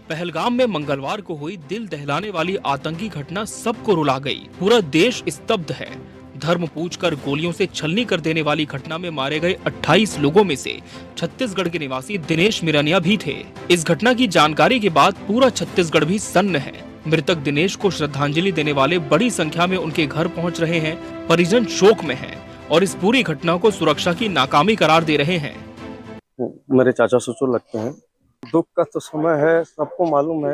पहलगाम में मंगलवार को हुई दिल दहलाने वाली आतंकी घटना सबको रुला गई। पूरा देश स्तब्ध है। धर्म पूछकर गोलियों से छलनी कर देने वाली घटना में मारे गए 28 लोगों में से छत्तीसगढ़ के निवासी दिनेश मिरानिया भी थे। इस घटना की जानकारी के बाद पूरा छत्तीसगढ़ भी सन्न है। मृतक दिनेश को श्रद्धांजलि देने वाले बड़ी संख्या में उनके घर पहुंच रहे हैं। परिजन शोक में हैं और इस पूरी घटना को सुरक्षा की नाकामी करार दे रहे हैं। मेरे चाचा ससुर लगते हैं। दुख का तो समय है, सबको मालूम है,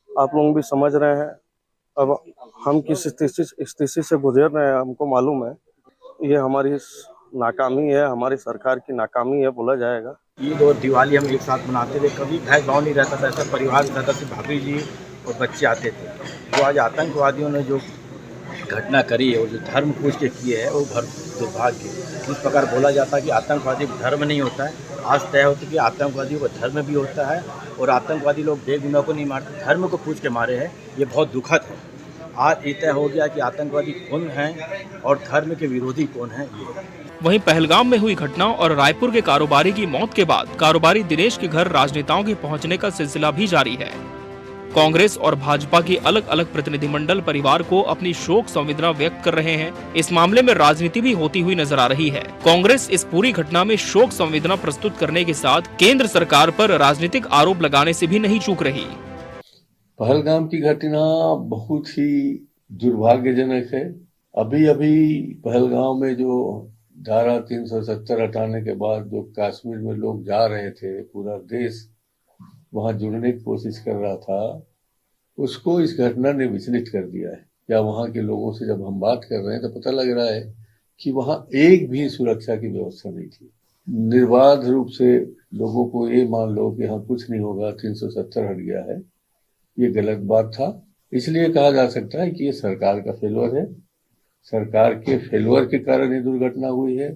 आप लोग भी समझ रहे हैं। अब हम किस स्थिति से गुजर रहे हैं हमको मालूम है। ये हमारी नाकामी है, हमारी सरकार की नाकामी है बोला जाएगा। ईद और दिवाली हम एक साथ मनाते थे, कभी भेदभाव नहीं रहता था, ऐसा परिवार रहता था, सिर्फ भाभी जी और बच्चे आते थे। जो आज आतंकवादियों ने जो घटना करी है और जो धर्म पूछ के किए है वो भर दुर्भाग्य। इस प्रकार बोला जाता है कि आतंकवादी धर्म नहीं होता है, आज तय होता है कि आतंकवादियों का धर्म भी होता है और आतंकवादी लोग बेगुनाह को नहीं मारते, धर्म को पूछ के मारे हैं। ये बहुत दुखद है। आज ये तय हो गया कि आतंकवादी कौन हैं और धर्म के विरोधी कौन हैं। ये वहीं पहलगाम में हुई घटना और रायपुर के कारोबारी की मौत के बाद कारोबारी दिनेश के घर राजनेताओं के पहुंचने का सिलसिला भी जारी है। कांग्रेस और भाजपा के अलग अलग प्रतिनिधिमंडल परिवार को अपनी शोक संवेदना व्यक्त कर रहे हैं। इस मामले में राजनीति भी होती हुई नजर आ रही है। कांग्रेस इस पूरी घटना में शोक संवेदना प्रस्तुत करने के साथ केंद्र सरकार पर राजनीतिक आरोप लगाने से भी नहीं चूक रही। पहलगाम की घटना बहुत ही दुर्भाग्यजनक है। अभी अभी पहलगाम में जो धारा 370 हटाने के बाद जो कश्मीर में लोग जा रहे थे, पूरा देश वहां जुड़ने की कोशिश कर रहा था, उसको इस घटना ने विचलित कर दिया है। या वहां के लोगों से जब हम बात कर रहे हैं तो पता लग रहा है कि वहां एक भी सुरक्षा की व्यवस्था नहीं थी। निर्बाध रूप से लोगों को ये मान लो कि हाँ कुछ नहीं होगा, 370 हट गया है, ये गलत बात था। इसलिए कहा जा सकता है कि ये सरकार का फेल्योर है। सरकार के फेल्योर के कारण ये दुर्घटना हुई है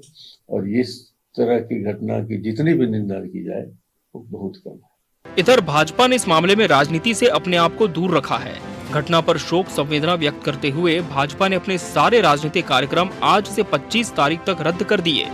और इस तरह की घटना की जितनी भी निंदा की जाए वो बहुत कम है। इधर भाजपा ने इस मामले में राजनीति से अपने आप को दूर रखा है। घटना पर शोक संवेदना व्यक्त करते हुए भाजपा ने अपने सारे राजनीतिक कार्यक्रम आज से 25 तारीख तक रद्द कर दिए।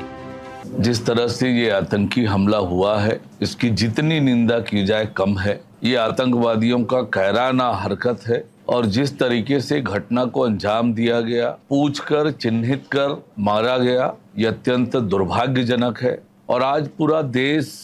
जिस तरह से ये आतंकी हमला हुआ है, इसकी जितनी निंदा की जाए कम है। ये आतंकवादियों का कायराना हरकत है और जिस तरीके से घटना को अंजाम दिया गया, पूछकर चिन्हित कर मारा गया, ये अत्यंत दुर्भाग्यजनक है और आज पूरा देश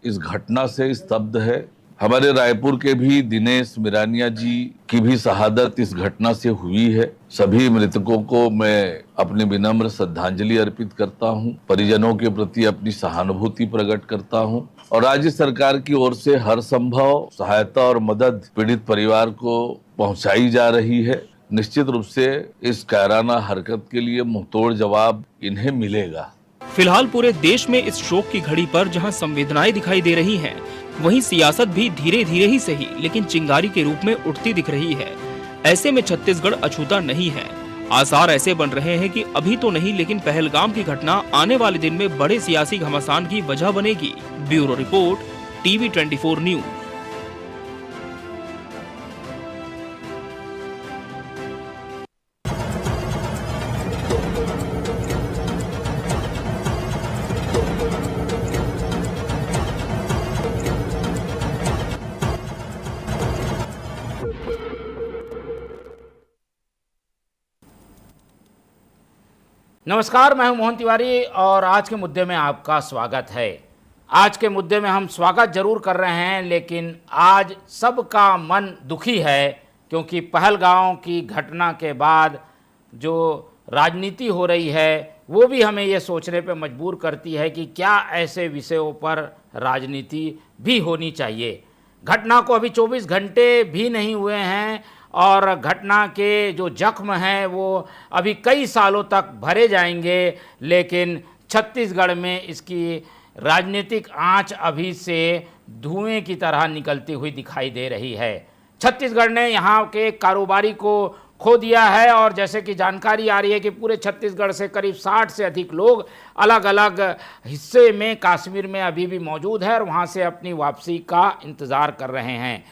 इस घटना से स्तब्ध है। हमारे रायपुर के भी दिनेश मिरानिया जी की भी शहादत इस घटना से हुई है। सभी मृतकों को मैं अपनी विनम्र श्रद्धांजलि अर्पित करता हूं, परिजनों के प्रति अपनी सहानुभूति प्रकट करता हूं और राज्य सरकार की ओर से हर संभव सहायता और मदद पीड़ित परिवार को पहुंचाई जा रही है। निश्चित रूप से इस कायराना हरकत के लिए मुंहतोड़ जवाब इन्हें मिलेगा। फिलहाल पूरे देश में इस शोक की घड़ी पर जहां संवेदनाएं दिखाई दे रही हैं, वहीं सियासत भी धीरे धीरे ही सही लेकिन चिंगारी के रूप में उठती दिख रही है। ऐसे में छत्तीसगढ़ अछूता नहीं है। आसार ऐसे बन रहे हैं कि अभी तो नहीं लेकिन पहलगाम की घटना आने वाले दिन में बड़े सियासी घमासान की वजह बनेगी। Bureau report, TV 24 news. नमस्कार, मैं हूं मोहन तिवारी और आज के मुद्दे में आपका स्वागत है। आज के मुद्दे में हम स्वागत जरूर कर रहे हैं लेकिन आज सबका मन दुखी है क्योंकि पहलगाम की घटना के बाद जो राजनीति हो रही है वो भी हमें ये सोचने पे मजबूर करती है कि क्या ऐसे विषयों पर राजनीति भी होनी चाहिए। घटना को अभी 24 घंटे भी नहीं हुए हैं और घटना के जो जख्म हैं वो अभी कई सालों तक भरे जाएंगे, लेकिन छत्तीसगढ़ में इसकी राजनीतिक आंच अभी से धुएं की तरह निकलती हुई दिखाई दे रही है। छत्तीसगढ़ ने यहाँ के कारोबारी को खो दिया है और जैसे कि जानकारी आ रही है कि पूरे छत्तीसगढ़ से करीब 60 से अधिक लोग अलग अलग हिस्से में कश्मीर में अभी भी मौजूद है और वहाँ से अपनी वापसी का इंतज़ार कर रहे हैं।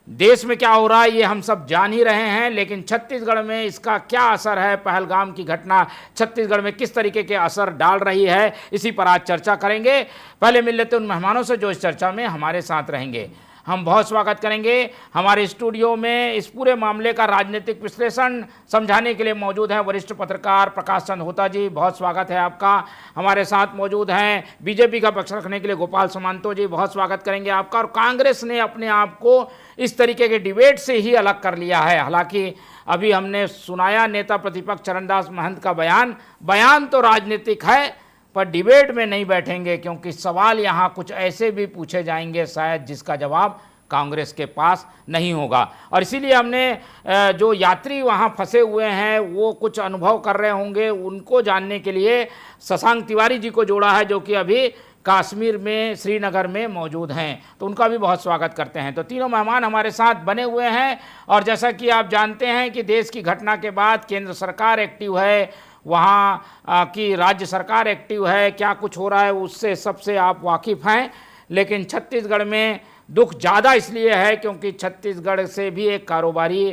देश में क्या हो रहा है ये हम सब जान ही रहे हैं, लेकिन छत्तीसगढ़ में इसका क्या असर है, पहलगाम की घटना छत्तीसगढ़ में किस तरीके के असर डाल रही है, इसी पर आज चर्चा करेंगे। पहले मिल लेते हैं उन मेहमानों से जो इस चर्चा में हमारे साथ रहेंगे। हम बहुत स्वागत करेंगे हमारे स्टूडियो में इस पूरे मामले का राजनीतिक विश्लेषण समझाने के लिए मौजूद हैं वरिष्ठ पत्रकार प्रकाश चंद होता जी, बहुत स्वागत है आपका। हमारे साथ मौजूद हैं बीजेपी का पक्ष रखने के लिए गोपाल सामंतो जी, बहुत स्वागत करेंगे आपका। और कांग्रेस ने अपने आप को इस तरीके के डिबेट से ही अलग कर लिया है। हालांकि अभी हमने सुनाया नेता प्रतिपक्ष चरणदास महंत का बयान तो राजनीतिक है पर डिबेट में नहीं बैठेंगे, क्योंकि सवाल यहाँ कुछ ऐसे भी पूछे जाएंगे शायद जिसका जवाब कांग्रेस के पास नहीं होगा। और इसीलिए हमने जो यात्री वहाँ फंसे हुए हैं वो कुछ अनुभव कर रहे होंगे, उनको जानने के लिए शशांक तिवारी जी को जोड़ा है जो कि अभी कश्मीर में श्रीनगर में मौजूद हैं, तो उनका भी बहुत स्वागत करते हैं। तो तीनों मेहमान हमारे साथ बने हुए हैं और जैसा कि आप जानते हैं कि देश की घटना के बाद केंद्र सरकार एक्टिव है, वहाँ की राज्य सरकार एक्टिव है, क्या कुछ हो रहा है उससे सबसे आप वाकिफ़ हैं। लेकिन छत्तीसगढ़ में दुख ज़्यादा इसलिए है क्योंकि छत्तीसगढ़ से भी एक कारोबारी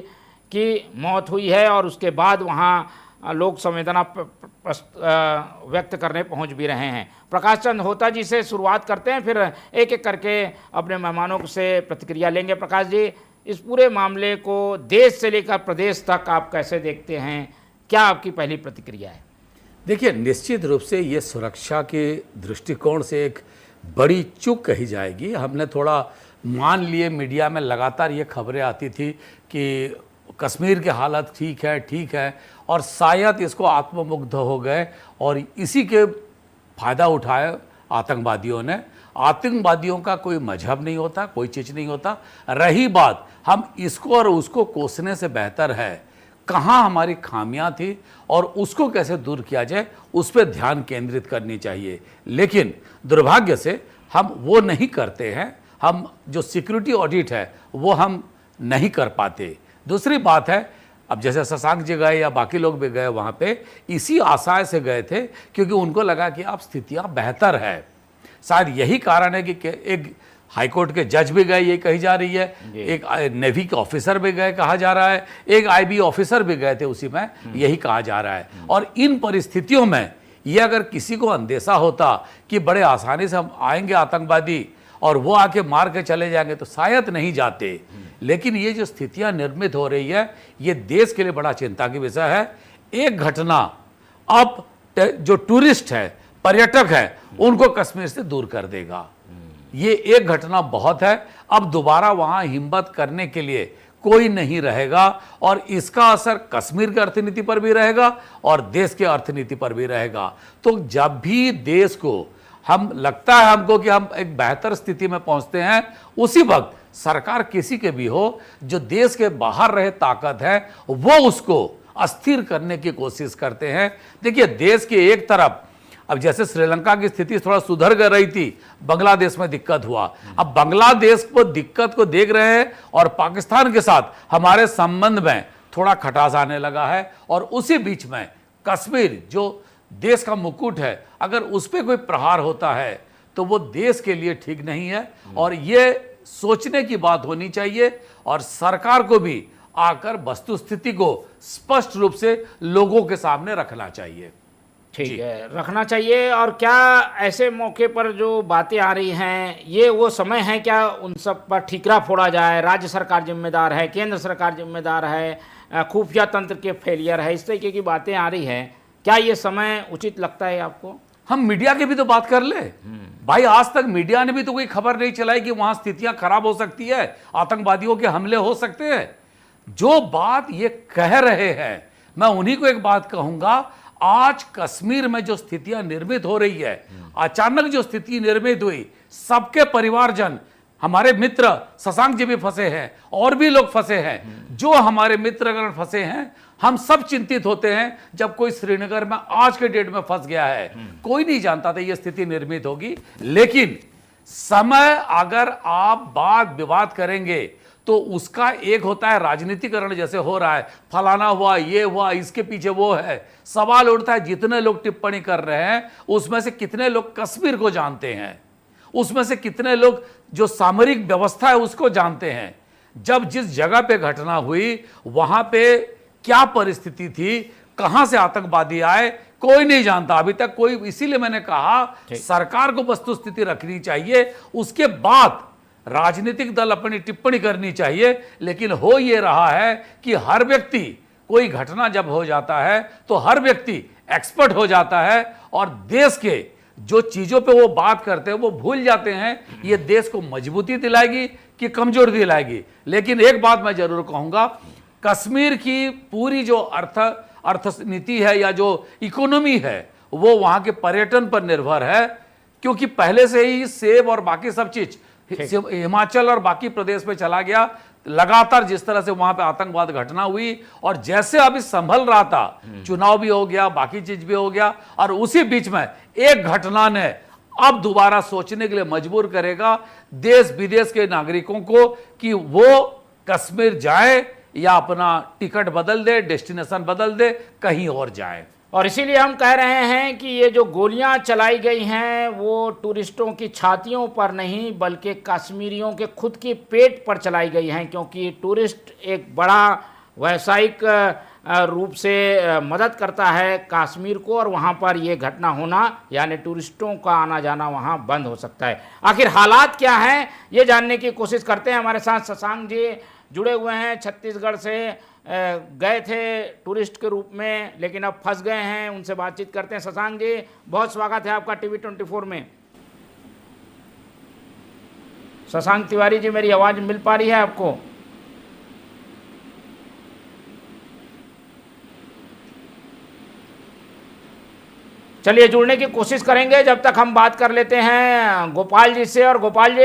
की मौत हुई है और उसके बाद वहाँ लोग संवेदना व्यक्त करने पहुँच भी रहे हैं। प्रकाश चंद होता जी से शुरुआत करते हैं, फिर एक एक करके अपने मेहमानों से प्रतिक्रिया लेंगे। प्रकाश जी, इस पूरे मामले को देश से लेकर प्रदेश तक आप कैसे देखते हैं, क्या आपकी पहली प्रतिक्रिया है? देखिए, निश्चित रूप से ये सुरक्षा के दृष्टिकोण से एक बड़ी चूक कही जाएगी। हमने थोड़ा मान लिए, मीडिया में लगातार ये खबरें आती थी कि कश्मीर की हालत ठीक है और शायद इसको आत्ममुग्ध हो गए और इसी के फ़ायदा उठाए आतंकवादियों ने। आतंकवादियों का कोई मजहब नहीं होता, कोई चीज़ नहीं होता। रही बात हम इसको और उसको कोसने से बेहतर है कहाँ हमारी खामियां थी और उसको कैसे दूर किया जाए उस पर ध्यान केंद्रित करनी चाहिए। लेकिन दुर्भाग्य से हम वो नहीं करते हैं। हम जो सिक्योरिटी ऑडिट है वो हम नहीं कर पाते। दूसरी बात है, अब जैसे शशांक जी गए या बाकी लोग भी गए वहाँ पे इसी आशय से गए थे क्योंकि उनको लगा कि अब स्थितियाँ बेहतर है। शायद यही कारण है कि एक हाईकोर्ट के जज भी गए, ये कही जा रही है, एक नेवी के ऑफिसर भी गए कहा जा रहा है, एक आईबी ऑफिसर भी गए थे उसी में, यही कहा जा रहा है। और इन परिस्थितियों में ये अगर किसी को अंदेशा होता कि बड़े आसानी से हम आएंगे आतंकवादी और वो आके मार के चले जाएंगे तो शायद नहीं जाते। लेकिन ये जो स्थितियां निर्मित हो रही है ये देश के लिए बड़ा चिंता की विषय है। एक घटना अब जो टूरिस्ट है, पर्यटक है, उनको कश्मीर से दूर कर देगा। ये एक घटना बहुत है। अब दोबारा वहां हिम्मत करने के लिए कोई नहीं रहेगा और इसका असर कश्मीर की अर्थनीति पर भी रहेगा और देश की अर्थनीति पर भी रहेगा। तो जब भी देश को हम लगता है हमको कि हम एक बेहतर स्थिति में पहुंचते हैं, उसी वक्त सरकार किसी के भी हो जो देश के बाहर रहे ताकत है वो उसको अस्थिर करने की कोशिश करते हैं। देखिए, देश के एक तरफ अब जैसे श्रीलंका की स्थिति थोड़ा सुधर कर रही थी, बांग्लादेश में दिक्कत हुआ। अब बांग्लादेश को दिक्कत को देख रहे हैं और पाकिस्तान के साथ हमारे संबंध में थोड़ा खटास आने लगा है। और उसी बीच में कश्मीर जो देश का मुकुट है, अगर उस पर कोई प्रहार होता है तो वो देश के लिए ठीक नहीं है और ये सोचने की बात होनी चाहिए और सरकार को भी आकर वस्तुस्थिति को स्पष्ट रूप से लोगों के सामने रखना चाहिए। ठीक है, रखना चाहिए। और क्या ऐसे मौके पर जो बातें आ रही हैं ये वो समय है क्या उन सब पर ठीकरा फोड़ा जाए? राज्य सरकार जिम्मेदार है, केंद्र सरकार जिम्मेदार है, खुफिया तंत्र के फेलियर है, इस तरीके की बातें आ रही हैं। क्या ये समय उचित लगता है आपको? हम मीडिया की भी तो बात कर ले भाई। आज तक मीडिया ने भी तो कोई खबर नहीं चलाई कि वहां स्थितियां खराब हो सकती है, आतंकवादियों के हमले हो सकते हैं। जो बात ये कह रहे हैं, मैं उन्हीं को एक बात कहूंगा, आज कश्मीर में जो स्थितियां निर्मित हो रही है, अचानक जो स्थिति निर्मित हुई, सबके परिवारजन, हमारे मित्र शशांक जी भी फंसे हैं और भी लोग फंसे हैं, जो हमारे मित्रगण फंसे हैं, हम सब चिंतित होते हैं जब कोई श्रीनगर में आज के डेट में फंस गया है। कोई नहीं जानता था ये स्थिति निर्मित होगी। लेकिन समय अगर आप वाद विवाद करेंगे तो उसका एक होता है राजनीतिकरण, जैसे हो रहा है, फलाना हुआ, ये हुआ, इसके पीछे वो है। सवाल उठता है जितने लोग टिप्पणी कर रहे हैं उसमें से कितने लोग कश्मीर को जानते हैं, उसमें से कितने लोग जो सामरिक व्यवस्था है उसको जानते हैं। जब जिस जगह पे घटना हुई वहां पे क्या परिस्थिति थी, कहां से आतंकवादी आए, कोई नहीं जानता अभी तक कोई। इसीलिए मैंने कहा सरकार को वस्तुस्थिति रखनी चाहिए, उसके बाद राजनीतिक दल अपनी टिप्पणी करनी चाहिए। लेकिन हो ये रहा है कि हर व्यक्ति, कोई घटना जब हो जाता है तो हर व्यक्ति एक्सपर्ट हो जाता है और देश के जो चीजों पे वो बात करते हैं वो भूल जाते हैं। ये देश को मजबूती दिलाएगी कि कमजोरी दिलाएगी। लेकिन एक बात मैं जरूर कहूंगा, कश्मीर की पूरी जो अर्थनीति है या जो इकोनॉमी है वो वहां के पर्यटन पर निर्भर है, क्योंकि पहले से ही सेब और बाकी सब चीज हिमाचल और बाकी प्रदेश में चला गया। लगातार जिस तरह से वहां पे आतंकवाद घटना हुई और जैसे अभी संभल रहा था, चुनाव भी हो गया, बाकी चीज भी हो गया, और उसी बीच में एक घटना ने अब दोबारा सोचने के लिए मजबूर करेगा देश विदेश के नागरिकों को कि वो कश्मीर जाए या अपना टिकट बदल दे, डेस्टिनेशन बदल दे, कहीं और जाए। और इसीलिए हम कह रहे हैं कि ये जो गोलियां चलाई गई हैं वो टूरिस्टों की छातियों पर नहीं बल्कि कश्मीरियों के खुद के पेट पर चलाई गई हैं, क्योंकि टूरिस्ट एक बड़ा व्यावसायिक रूप से मदद करता है कश्मीर को, और वहाँ पर ये घटना होना यानी टूरिस्टों का आना जाना वहाँ बंद हो सकता है। आखिर हालात क्या हैं ये जानने की कोशिश करते हैं। हमारे साथ शशांक जी जुड़े हुए हैं, छत्तीसगढ़ से गए थे टूरिस्ट के रूप में लेकिन अब फंस गए हैं, उनसे बातचीत करते हैं। शशांक जी, बहुत स्वागत है आपका टीवी 24 में। शशांक तिवारी जी, मेरी आवाज़ मिल पा रही है आपको? चलिए जुड़ने की कोशिश करेंगे, जब तक हम बात कर लेते हैं गोपाल जी से। और गोपाल जी,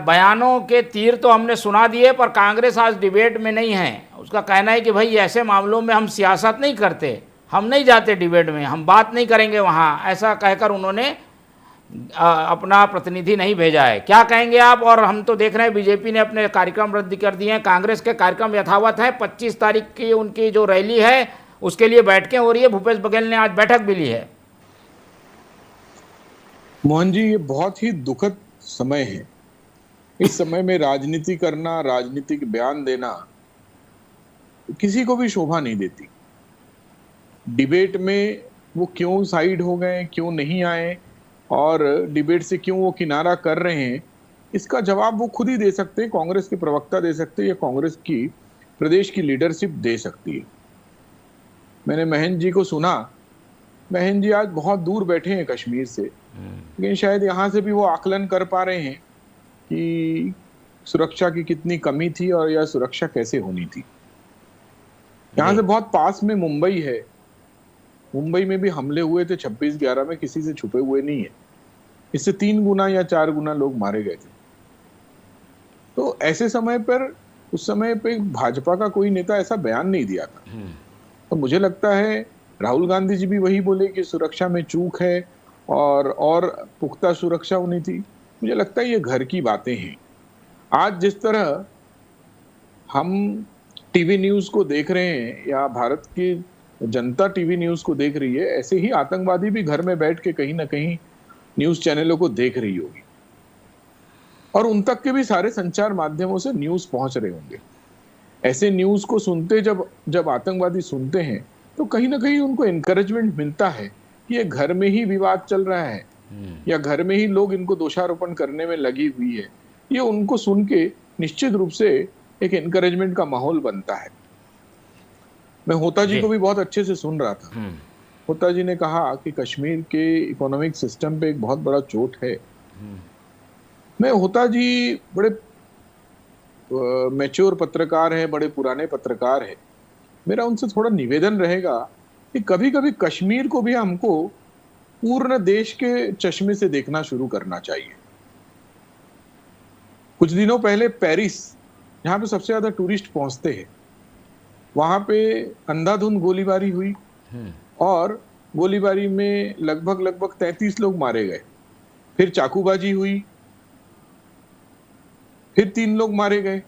बयानों के तीर तो हमने सुना दिए पर कांग्रेस आज डिबेट में नहीं है। उसका कहना है कि भाई ऐसे मामलों में हम सियासत नहीं करते, हम नहीं जाते डिबेट में, हम बात नहीं करेंगे वहाँ, ऐसा कहकर उन्होंने अपना प्रतिनिधि नहीं भेजा है। क्या कहेंगे आप? और हम तो देख रहे हैं बीजेपी ने अपने कार्यक्रम रद्द कर दिए हैं, कांग्रेस के कार्यक्रम यथावत है। 25 तारीख की उनकी जो रैली है उसके लिए बैठकें हो रही है, भूपेश बघेल ने आज बैठक भी ली है। मोहन जी, ये बहुत ही दुखद समय है। इस समय में राजनीति करना, राजनीतिक बयान देना किसी को भी शोभा नहीं देती। डिबेट में वो क्यों साइड हो गए, क्यों नहीं आए और डिबेट से क्यों वो किनारा कर रहे हैं, इसका जवाब वो खुद ही दे सकते हैं, कांग्रेस के प्रवक्ता दे सकते हैं या कांग्रेस की प्रदेश की लीडरशिप दे सकती है। मैंने महन जी को सुना, महन जी आज बहुत दूर बैठे हैं कश्मीर से, लेकिन शायद यहाँ से भी वो आकलन कर पा रहे हैं कि सुरक्षा की कितनी कमी थी और यह सुरक्षा कैसे होनी थी। यहाँ से बहुत पास में मुंबई है, मुंबई में भी हमले हुए थे 26/11 में, किसी से छुपे हुए नहीं है। इससे 3 गुना या 4 गुना लोग मारे गए थे। तो ऐसे समय पर, उस समय पे भाजपा का कोई नेता ऐसा बयान नहीं दिया था। तो मुझे लगता है राहुल गांधी जी भी वही बोले कि सुरक्षा में चूक है और पुख्ता सुरक्षा होनी थी। मुझे लगता है ये घर की बातें हैं। आज जिस तरह हम टीवी न्यूज को देख रहे हैं या भारत की जनता टीवी न्यूज को देख रही है, ऐसे ही आतंकवादी भी घर में बैठ के कहीं ना कहीं न्यूज चैनलों को देख रही होगी और उन तक के भी सारे संचार माध्यमों से न्यूज पहुंच रहे होंगे। ऐसे न्यूज को सुनते जब आतंकवादी सुनते हैं तो कहीं ना कहीं उनको एनकरेजमेंट मिलता है कि ये घर में ही विवाद चल रहा है या घर में ही लोग इनको दोषारोपण करने में लगी हुई है। ये उनको सुन के निश्चित रूप से एक एनकरेजमेंट का माहौल बनता है। मैं होता जी को भी बहुत अच्छे से सुन रहा था। होता जी ने कहा कि कश्मीर के इकोनॉमिक सिस्टम पे एक बहुत बड़ा चोट है। मैं होता जी बड़े मैच्योर पत्रकार है, बड़े पुराने पत्रकार है। मेरा उनसे थोड़ा निवेदन रहेगा कि कभी कभी कश्मीर को भी हमको पूर्ण देश के चश्मे से देखना शुरू करना चाहिए। कुछ दिनों पहले पेरिस, जहां पे सबसे ज्यादा टूरिस्ट पहुंचते हैं, वहां पे अंधाधुंध गोलीबारी हुई और गोलीबारी में लगभग 33 लोग मारे गए। फिर चाकूबाजी हुई फिर 3 लोग मारे गए,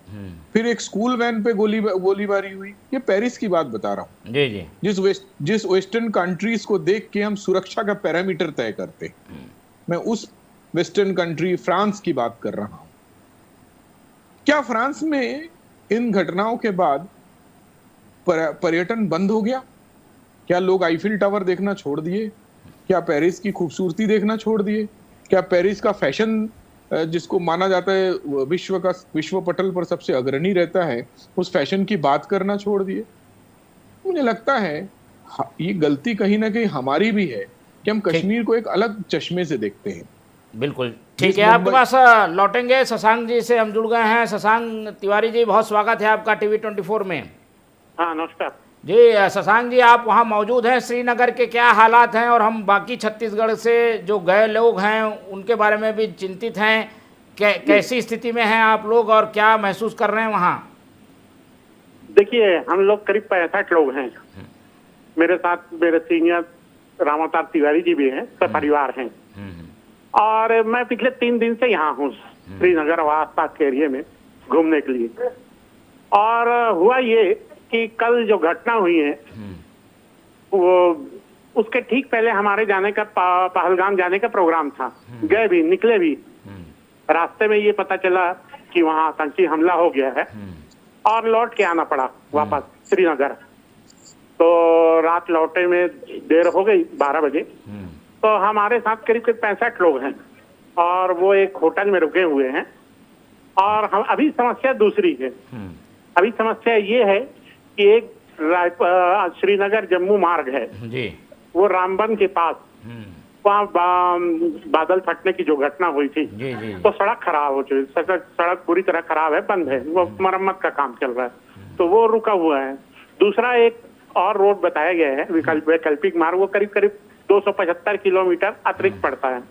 फिर एक स्कूल वैन पे गोलीबारी हुई। ये पेरिस की बात बता रहा हूँ, जी जी। जिस वेस्टर्न कंट्रीज को देख के हम सुरक्षा का पैरामीटर तय करते हैं, मैं उस वेस्टर्न कंट्री फ्रांस की बात कर रहा हूं। क्या फ्रांस में इन घटनाओं के बाद पर्यटन बंद हो गया? क्या लोग आईफिल टावर देखना छोड़ दिए? क्या पेरिस की खूबसूरती देखना छोड़ दिए? क्या पेरिस का फैशन, जिसको माना जाता है विश्व पटल पर सबसे अग्रणी रहता है, उस फैशन की बात करना छोड़ दिए? मुझे लगता है ये गलती कहीं ना कहीं हमारी भी है कि हम कश्मीर को एक अलग चश्मे से देखते हैं। बिल्कुल ठीक है, आपके पास लौटेंगे। शशांक जी से हम जुड़ गए हैं। शशांक तिवारी जी, बहुत स्वागत है आपका टीवी 24 में। हाँ नमस्कार जी शशांक जी, आप वहाँ मौजूद हैं, श्रीनगर के क्या हालात हैं, और हम बाकी छत्तीसगढ़ से जो गए लोग हैं उनके बारे में भी चिंतित हैं। कैसी स्थिति में हैं आप लोग और क्या महसूस कर रहे हैं वहाँ? देखिए, हम लोग करीब 65 लोग हैं। मेरे साथ मेरे सीनियर रामावतार तिवारी जी भी हैं, सब परिवार हैं। और मैं पिछले 3 दिन से यहाँ हूँ श्रीनगर और आसपास के एरिया में घूमने के लिए। और हुआ ये कि कल जो घटना हुई है वो उसके ठीक पहले हमारे जाने का पहलगाम जाने का प्रोग्राम था। गए भी, निकले भी। रास्ते में ये पता चला कि वहाँ आतंकी हमला हो गया है और लौट के आना पड़ा वापस श्रीनगर। तो रात लौटे में देर हो गई, 12 बजे। तो हमारे साथ करीब 65 लोग हैं और वो एक होटल में रुके हुए हैं। और हम अभी समस्या दूसरी है। अभी समस्या ये है कि एक श्रीनगर जम्मू मार्ग है जी, वो रामबन के पास, वहाँ बादल फटने की जो घटना हुई थी जी, जी। तो सड़क खराब हो चुकी, सड़क पूरी तरह खराब है, बंद है, वो मरम्मत का काम चल रहा है, तो वो रुका हुआ है। दूसरा एक और रोड बताया गया है, वैकल्पिक मार्ग, वो करीब करीब 275 किलोमीटर अतिरिक्त पड़ता है।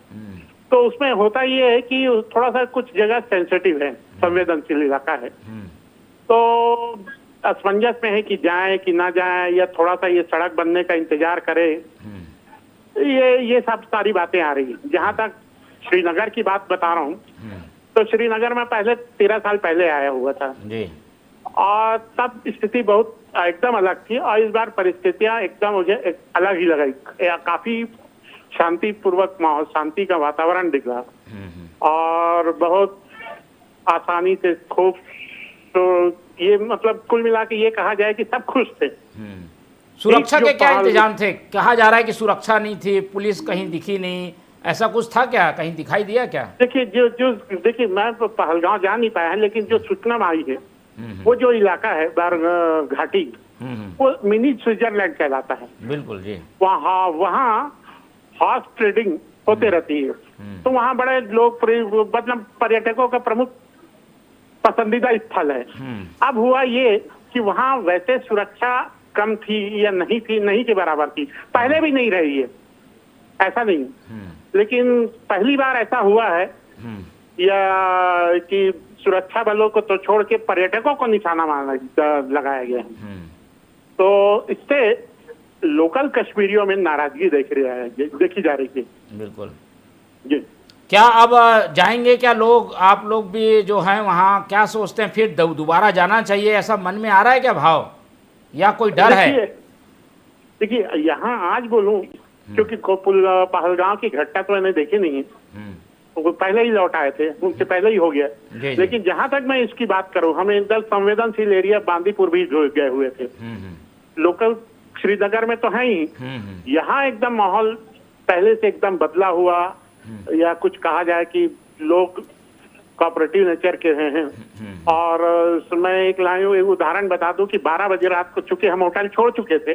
तो उसमें होता ये है कि थोड़ा सा कुछ जगह सेंसिटिव है, संवेदनशील इलाका है। तो असमंजस में है कि जाए कि ना जाए, या थोड़ा सा ये सड़क बनने का इंतजार करे। ये सब सारी बातें आ रही है। जहां तक श्रीनगर की बात बता रहा हूँ, तो श्रीनगर में पहले 13 साल पहले आया हुआ था जी। और तब स्थिति बहुत एकदम अलग थी, और इस बार परिस्थितियां एकदम मुझे अलग ही लगाई। काफी शांतिपूर्वक माहौल, शांति का वातावरण दिख रहा और बहुत आसानी से खूब। तो ये मतलब कुल मिला के ये कहा जाए कि सब खुश थे। सुरक्षा के क्या इंतजाम थे? कहा जा रहा है कि सुरक्षा नहीं थी, पुलिस कहीं दिखी नहीं, ऐसा कुछ था क्या? कहीं दिखाई दिया क्या? देखिए, देखिए मैं तो पहलगांव जा नहीं पाया, लेकिन जो सूचना आई है, वो जो इलाका है घाटी, वो मिनी स्विट्जरलैंड कहलाता है। बिल्कुल जी। वहाँ हॉर्स ट्रेडिंग होते रहती है। तो वहाँ बड़े लोग, मतलब पर्यटकों का प्रमुख पसंदीदा स्थल है। अब हुआ ये कि वहाँ वैसे सुरक्षा कम थी या नहीं थी, नहीं के बराबर थी, पहले भी नहीं रही है, ऐसा नहीं। लेकिन पहली बार ऐसा हुआ है या कि सुरक्षा बलों को तो छोड़ के पर्यटकों को निशाना लगाया गया है। तो इससे लोकल कश्मीरियों में नाराजगी देखी जा रही है। बिल्कुल जी। क्या अब जाएंगे क्या लोग? आप लोग भी जो हैं वहाँ क्या सोचते हैं, फिर दोबारा जाना चाहिए, ऐसा मन में आ रहा है क्या भाव, या कोई डर है? देखिए, यहाँ आज बोलूं, क्योंकि पहलगांव की घटना तो मैंने देखी नहीं है, वो पहले ही लौट आए थे, उनसे पहले ही हो गया। लेकिन जहां तक मैं इसकी बात करूं, हमें इधर संवेदनशील एरिया बांदीपुर भी गए हुए थे। लोकल श्रीनगर में तो है ही, यहाँ एकदम माहौल पहले से एकदम बदला हुआ, या कुछ कहा जाए कि लोग कोऑपरेटिव नेचर के हैं। और मैं एक उदाहरण बता दूं कि 12 बजे रात को, चूंकि हम होटल छोड़ चुके थे,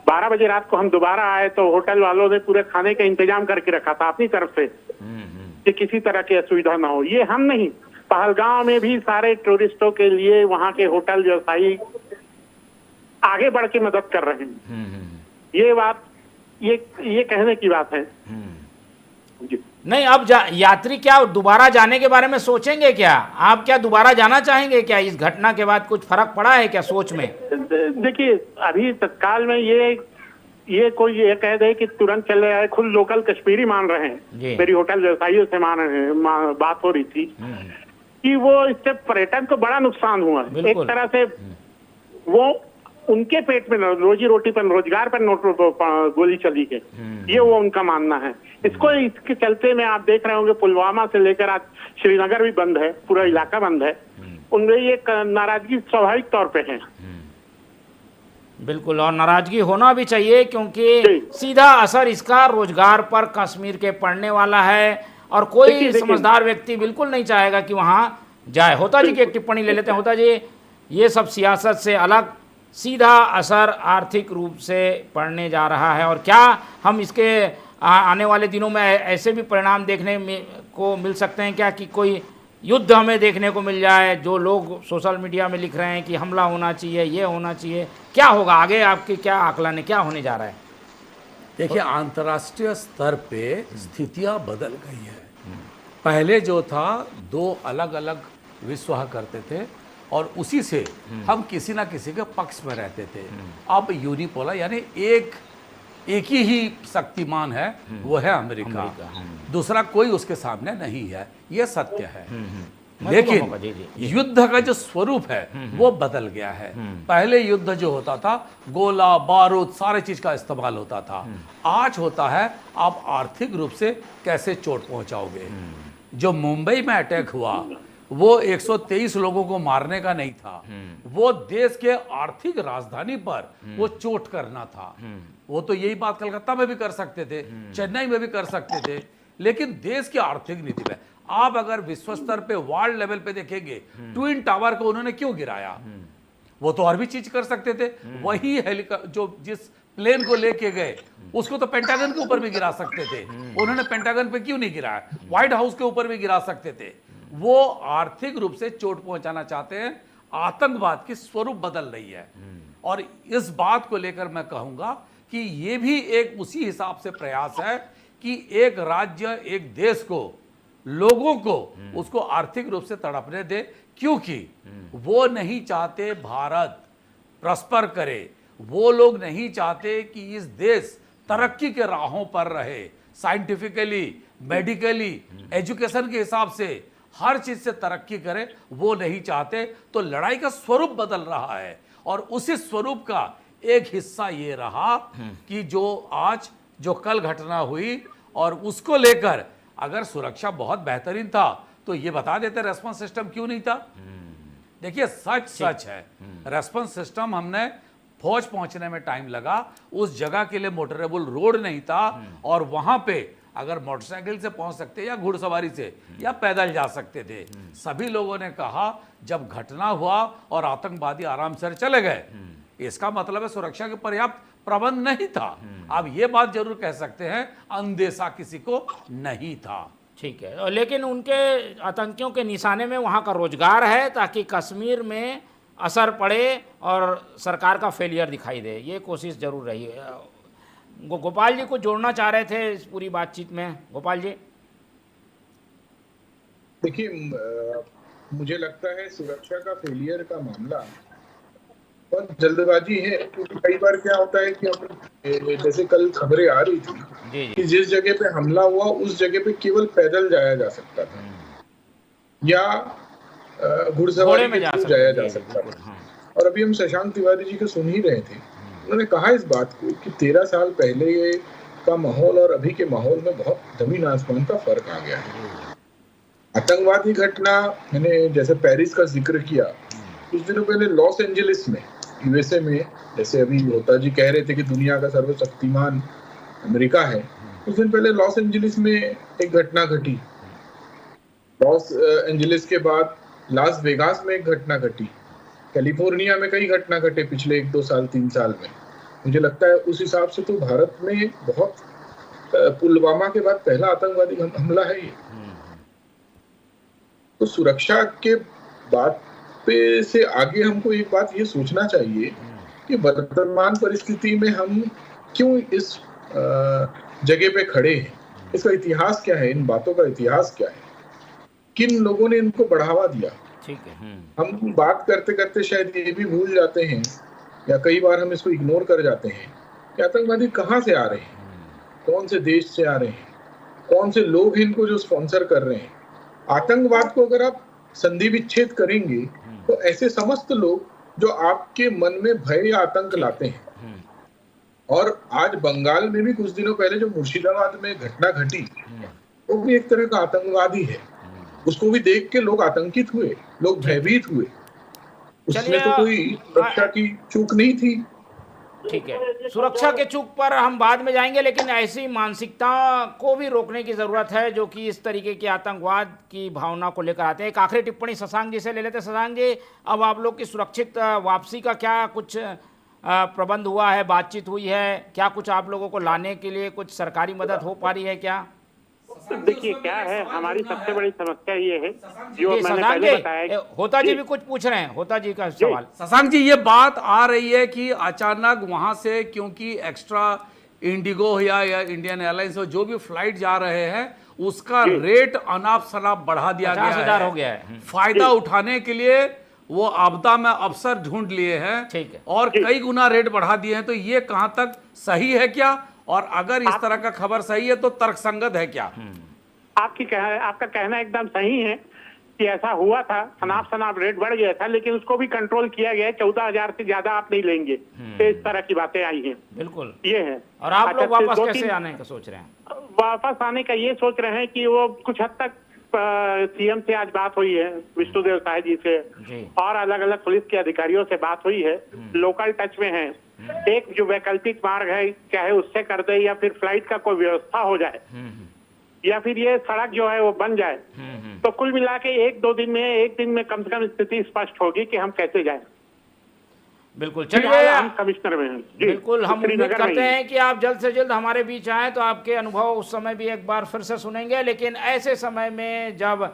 12 बजे रात को हम दोबारा आए तो होटल वालों ने पूरे खाने का इंतजाम करके रखा था अपनी तरफ से कि किसी तरह की असुविधा ना हो। ये हम नहीं, पहलगांव में भी सारे टूरिस्टों के लिए वहाँ के होटल व्यवसायी आगे बढ़ के मदद कर रहे हैं। ये बात, ये कहने की बात है जी। नहीं, अब यात्री क्या दोबारा जाने के बारे में सोचेंगे क्या? आप क्या दोबारा जाना चाहेंगे क्या? इस घटना के बाद कुछ फर्क पड़ा है क्या सोच में? देखिए, अभी तत्काल में ये कोई ये कह दे कि तुरंत चले आए, खुद लोकल कश्मीरी मान रहे हैं। मेरी होटल व्यवसायियों से बात हो रही थी, कि वो इससे पर्यटन को बड़ा नुकसान हुआ है। एक बिल्कुल। तरह से वो उनके पेट में रोजी रोटी पर, रोजगार पर गोली चली है, ये वो उनका मानना है। इसके चलते में आप देख रहे होंगे पुलवामा से लेकर आज श्रीनगर भी बंद है, पूरा इलाका बंद है। उनमें ये नाराजगी स्वाभाविक तौर पे है। बिल्कुल, और नाराजगी होना भी चाहिए, क्योंकि सीधा असर इसका रोजगार पर कश्मीर के पड़ने वाला है, और कोई देखिए, समझदार व्यक्ति बिल्कुल नहीं चाहेगा कि वहाँ जाए। होता जी की एक टिप्पणी ले लेते हैं। होता जी, ये सब सियासत से अलग सीधा असर आर्थिक रूप से पड़ने जा रहा है, और क्या हम इसके आने वाले दिनों में ऐसे भी परिणाम देखने को मिल सकते हैं क्या कि कोई युद्ध हमें देखने को मिल जाए? जो लोग सोशल मीडिया में लिख रहे हैं कि हमला होना चाहिए, ये होना चाहिए, क्या होगा आगे? आपके क्या आकलन है, क्या होने जा रहा है? देखिए, अंतर्राष्ट्रीय स्तर पे स्थितियां बदल गई है। पहले जो था, दो अलग अलग विश्व हुआ करते थे और उसी से हम किसी ना किसी के पक्ष में रहते थे। अब यूनिपोलर यानी एक ही शक्तिमान है, वो है अमेरिका। दूसरा कोई उसके सामने नहीं है, ये सत्य है। लेकिन युद्ध का जो स्वरूप है वो बदल गया है। पहले युद्ध जो होता था, गोला बारूद सारे चीज का इस्तेमाल होता था। आज होता है आप आर्थिक रूप से कैसे चोट पहुंचाओगे। जो मुंबई में अटैक हुआ वो 123 लोगों को मारने का नहीं था, वो देश के आर्थिक राजधानी पर वो चोट करना था। वो तो यही बात कलकत्ता में भी कर सकते थे, चेन्नई में भी कर सकते थे, लेकिन देश की आर्थिक नीति में आप अगर विश्व स्तर पे वर्ल्ड लेवल पे देखेंगे, ट्विन टावर को उन्होंने क्यों गिराया? वो तो और भी चीज कर सकते थे। वही जो जिस प्लेन को लेके गए उसको तो पेंटागन के ऊपर भी गिरा सकते थे, उन्होंने पेंटागन पे क्यों नहीं गिराया? व्हाइट हाउस के ऊपर भी गिरा सकते थे। वो आर्थिक रूप से चोट पहुंचाना चाहते हैं। आतंकवाद की स्वरूप बदल रही है, और इस बात को लेकर मैं कहूंगा कि ये भी एक उसी हिसाब से प्रयास है कि एक राज्य, एक देश को, लोगों को उसको आर्थिक रूप से तड़पने दे, क्योंकि वो नहीं चाहते भारत प्रॉस्पर करे। वो लोग नहीं चाहते कि इस देश तरक्की के राहों पर रहे, साइंटिफिकली, मेडिकली, एजुकेशन के हिसाब से हर चीज से तरक्की करे, वो नहीं चाहते। तो लड़ाई का स्वरूप बदल रहा है, और उसी स्वरूप का एक हिस्सा ये रहा कि जो कल घटना हुई, और उसको लेकर अगर सुरक्षा बहुत बेहतरीन था तो ये बता देते रेस्पॉन्स सिस्टम क्यों नहीं था। देखिए, सच है, रेस्पॉन्स सिस्टम, हमने फौज पहुंचने में टाइम लगा, उस जगह के लिए मोटरेबल रोड नहीं था, और वहां पे अगर मोटरसाइकिल से पहुंच सकते या घुड़सवारी से या पैदल जा सकते थे। सभी लोगों ने कहा जब घटना हुआ और आतंकवादी आराम से चले गए, इसका मतलब है सुरक्षा के पर्याप्त प्रबंध नहीं था। अब ये बात जरूर कह सकते हैं, अंदेशा किसी को नहीं था। ठीक है, लेकिन उनके आतंकियों के निशाने में वहाँ का रोजगार है, ताकि कश्मीर में असर पड़े और सरकार का फेलियर दिखाई दे, ये कोशिश जरूर रही है। गोपाल जी को जोड़ना चाह रहे थे इस पूरी बातचीत में। गोपाल जी, देखिए, मुझे लगता है सुरक्षा का फेलियर का मामला बहुत जल्दबाजी है, क्योंकि कई बार क्या होता है कि हम, जैसे कल खबरें आ रही थी कि जिस जगह पे हमला हुआ उस जगह पे केवल पैदल जाया जा सकता था या घुड़सवारी में जाया जा सकता था। और अभी हम शशांक तिवारी जी को सुन ही रहे थे, उन्होंने कहा इस बात को कि 13 साल पहले का माहौल और अभी के माहौल में बहुत जमीन आसमान का फर्क आ गया है। आतंकवादी घटना, मैंने जैसे पेरिस का जिक्र किया, कुछ दिनों पहले लॉस एंजलिस में, यूएसए में, जैसे अभी होता जी कह रहे थे कि दुनिया का सर्वशक्तिमान अमेरिका है, कुछ दिन पहले लॉस एंजलिस में एक घटना घटी। लॉस एंजलिस के बाद लास वेगास में एक घटना घटी, कैलिफोर्निया में कई घटना घटे पिछले 1-2 साल 3 साल में। मुझे लगता है उस हिसाब से तो भारत में बहुत, पुलवामा के बाद पहला आतंकवादी हमला है ये। तो सुरक्षा के बात पे से आगे हमको एक बात ये सोचना चाहिए कि वर्तमान परिस्थिति में हम क्यों इस जगह पे खड़े हैं, इसका इतिहास क्या है, इन बातों का इतिहास क्या है, किन लोगों ने इनको बढ़ावा दिया। ठीक है, हम बात करते करते शायद ये भी भूल जाते हैं, या कई बार हम इसको इग्नोर कर जाते हैं कि आतंकवादी कहाँ से आ रहे हैं, कौन से देश से आ रहे हैं, कौन से लोग हैं इनको जो स्पॉन्सर कर रहे हैं। आतंकवाद को अगर आप संधि विच्छेद करेंगे तो ऐसे समस्त लोग जो आपके मन में भय या आतंक लाते हैं, और आज बंगाल में भी कुछ दिनों पहले जो मुर्शिदाबाद में घटना घटी, वो भी एक तरह का आतंकवाद ही है। उसको भी देख के लोग आतंकित हुए, लोग भयभीत हुए। उसमें तो कोई सुरक्षा की चूक नहीं थी। ठीक है, सुरक्षा के चूक पर हम बाद में जाएंगे, लेकिन ऐसी मानसिकता को भी रोकने की जरूरत है जो कि इस तरीके की आतंकवाद की भावना को लेकर आते हैं। एक आखिरी टिप्पणी शशांक जी से ले लेते हैं। शशांक जी, अब आप लोग की सुरक्षित वापसी का क्या कुछ प्रबंध हुआ है, बातचीत हुई है क्या? कुछ आप लोगों को लाने के लिए कुछ सरकारी मदद हो पा रही है क्या? देखिए क्या है, हमारी सबसे बड़ी समस्या ये है जो ये मैंने शशांक पहले जी, बताया। होता जी भी कुछ पूछ रहे हैं, होता जी का सवाल। शशांक जी, ये बात आ रही है कि अचानक वहां से, क्योंकि एक्स्ट्रा इंडिगो या इंडियन एयरलाइंस हो, जो भी फ्लाइट जा रहे हैं उसका रेट अनाप शनाप बढ़ा दिया गया 50,000 है। हो गया है। फायदा उठाने के लिए वो आपदा में अवसर ढूंढ लिए हैं। ठीक है। और कई गुना रेट बढ़ा दिए हैं। तो ये कहां तक सही है क्या, और अगर इस तरह का खबर सही है तो तर्कसंगत है क्या? आपका कहना एकदम सही है कि ऐसा हुआ था, सनाप रेट बढ़ गया था, लेकिन उसको भी कंट्रोल किया गया है। 14,000 से ज्यादा आप नहीं लेंगे, तो इस तरह की बातें आई हैं। बिल्कुल, ये है। और आप लोग वापस दो कैसे तीन आने का सोच रहे हैं? वापस आने का ये सोच रहे हैं कि वो कुछ हद तक सीएम से आज बात हुई है, विष्णुदेव साय जी से, और अलग अलग पुलिस के अधिकारियों से बात हुई है, लोकल टच में है। एक जो वैकल्पिक मार्ग है, चाहे उससे कर दे या फिर फ्लाइट का कोई व्यवस्था हो जाए, या फिर ये सड़क जो है वो बन जाए, तो कुल मिला के एक दिन में कम से कम स्थिति स्पष्ट होगी कि हम कैसे जाएं। बिल्कुल, फिलहाल चलिए हम कमिश्नर में हैं। बिल्कुल, हम उम्मीद श्रीनगर में करते ही। हैं कि आप जल्द से जल्द हमारे बीच आएँ तो आपके अनुभव उस समय भी एक बार फिर से सुनेंगे। लेकिन ऐसे समय में जब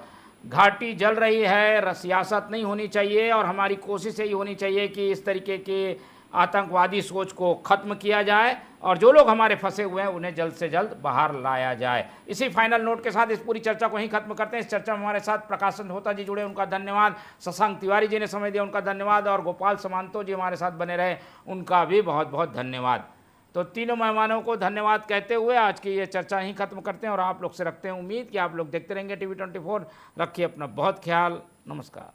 घाटी जल रही है, सियासत नहीं होनी चाहिए, और हमारी कोशिश यही होनी चाहिए कि इस तरीके के आतंकवादी सोच को खत्म किया जाए, और जो लोग हमारे फंसे हुए हैं उन्हें जल्द से जल्द बाहर लाया जाए। इसी फाइनल नोट के साथ इस पूरी चर्चा को यहीं खत्म करते हैं। इस चर्चा में हमारे साथ प्रकाश होता जी जुड़े, उनका धन्यवाद। शशांक तिवारी जी ने समय दिया, उनका धन्यवाद। और गोपाल समांतो जी हमारे साथ बने रहे, उनका भी बहुत बहुत धन्यवाद। तो तीनों मेहमानों को धन्यवाद कहते हुए आज की ये चर्चा यहीं खत्म करते हैं, और आप लोग से रखते हैं उम्मीद कि आप लोग देखते रहेंगे TV 24। रखिए अपना बहुत ख्याल। नमस्कार।